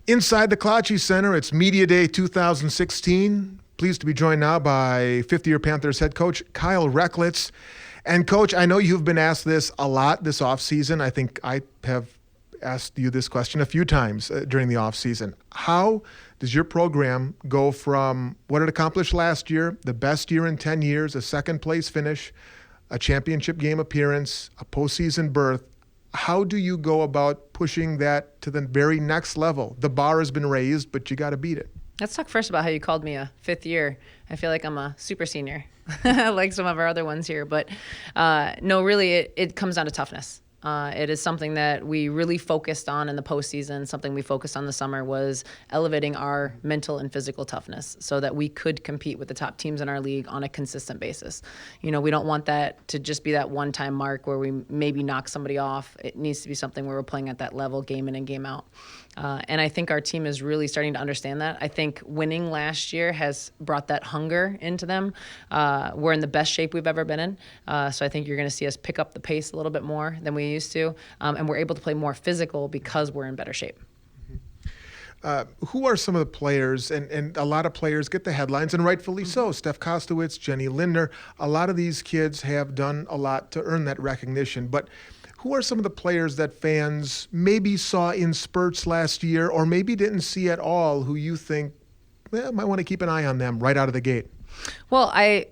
Inside the Cloutchy Center, it's Media Day 2016. Pleased to be joined now by fifth-year Panthers head coach Kyle Rechlicz. And Coach, I know you've been asked this a lot this offseason. I think I have asked you this question a few times during the offseason. How does your program go from what it accomplished last year, the best year in 10 years, a second-place finish, a championship game appearance, a postseason berth? How do you go about pushing that to the very next level? The bar has been raised, but you got to beat it. Let's talk first about how you called me a fifth year. I feel like I'm a super senior, like some of our other ones here. But no, really, it comes down to toughness. It is something that we really focused on in the postseason. Something we focused on the summer was elevating our mental and physical toughness so that we could compete with the top teams in our league on a consistent basis. You know, we don't want that to just be that one-time mark where we maybe knock somebody off. It needs to be something where we're playing at that level, game in and game out. And I think our team is really starting to understand that. I think winning last year has brought that hunger into them. We're in the best shape we've ever been in. So I think you're going to see us pick up the pace a little bit more than we used to. And we're able to play more physical because we're in better shape. Who are some of the players, and a lot of players get the headlines, and rightfully so. Steph Kostowitz, Jenny Lindner, a lot of these kids have done a lot to earn that recognition. But who are some of the players that fans maybe saw in spurts last year or maybe didn't see at all who you think might want to keep an eye on them right out of the gate? Well, I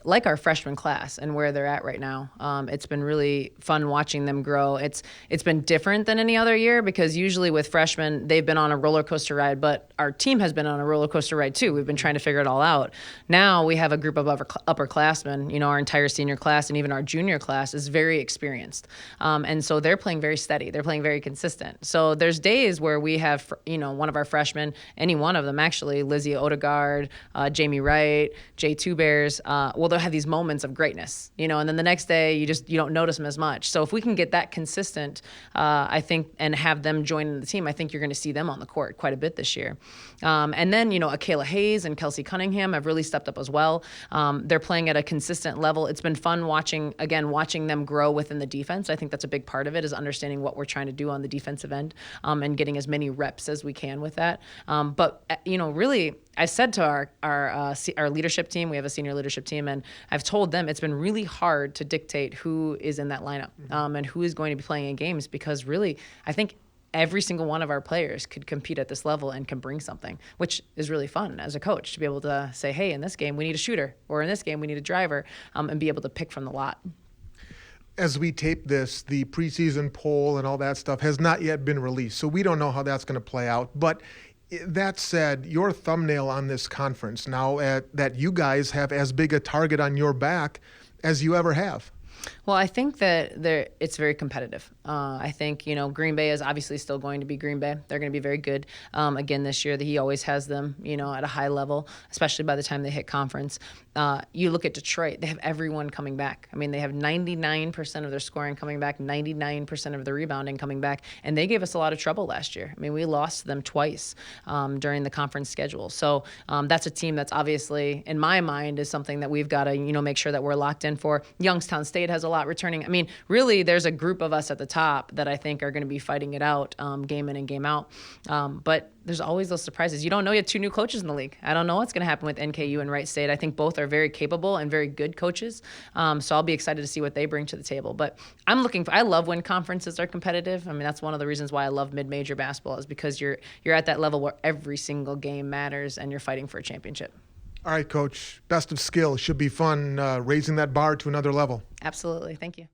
like our freshman class and where they're at right now. It's been really fun watching them grow. It's been different than any other year because usually with freshmen, they've been on a roller coaster ride, but our team has been on a roller coaster ride too. We've been trying to figure it all out. Now we have a group of upperclassmen, you know, our entire senior class and even our junior class is very experienced. And so they're playing very steady. They're playing very consistent. So there's days where we have, you know, one of our freshmen, any one of them actually, Lizzie Odegaard, Jamie Wright, Jay Two Bears, they'll have these moments of greatness, you know, and then the next day you don't notice them as much. So if we can get that consistent, I think, and have them join the team, I think you're going to see them on the court quite a bit this year. And then, you know, Akayla Hayes and Kelsey Cunningham have really stepped up as well. They're playing at a consistent level. It's been fun watching them grow within the defense. I think that's a big part of it, is understanding what we're trying to do on the defensive end, and getting as many reps as we can with that. But you know, really, I said to our leadership team, we have a senior leadership team, and I've told them it's been really hard to dictate who is in that lineup, and who is going to be playing in games, because really, I think every single one of our players could compete at this level and can bring something, which is really fun as a coach to be able to say, hey, in this game we need a shooter, or in this game we need a driver, and be able to pick from the lot. As we tape this, the preseason poll and all that stuff has not yet been released, so we don't know how that's going to play out. But that said, your thumbnail on this conference now, that you guys have as big a target on your back as you ever have. Well, I think that it's very competitive. I think, you know, Green Bay is obviously still going to be Green Bay. They're going to be very good again this year. He always has them, you know, at a high level, especially by the time they hit conference. You look at Detroit, they have everyone coming back. I mean, they have 99% of their scoring coming back, 99% of the rebounding coming back, and they gave us a lot of trouble last year. I mean, we lost to them twice during the conference schedule. So that's a team that's obviously, in my mind, is something that we've got to, you know, make sure that we're locked in for. Youngstown State has a lot returning. I mean, really, there's a group of us at the top that I think are going to be fighting it out game in and game out. But there's always those surprises. You don't know. You have two new coaches in the league. I don't know what's going to happen with NKU and Wright State. I think both are very capable and very good coaches. So I'll be excited to see what they bring to the table. But I love when conferences are competitive. I mean, that's one of the reasons why I love mid-major basketball, is because you're at that level where every single game matters and you're fighting for a championship. All right, Coach, best of skill. Should be fun raising that bar to another level. Absolutely. Thank you.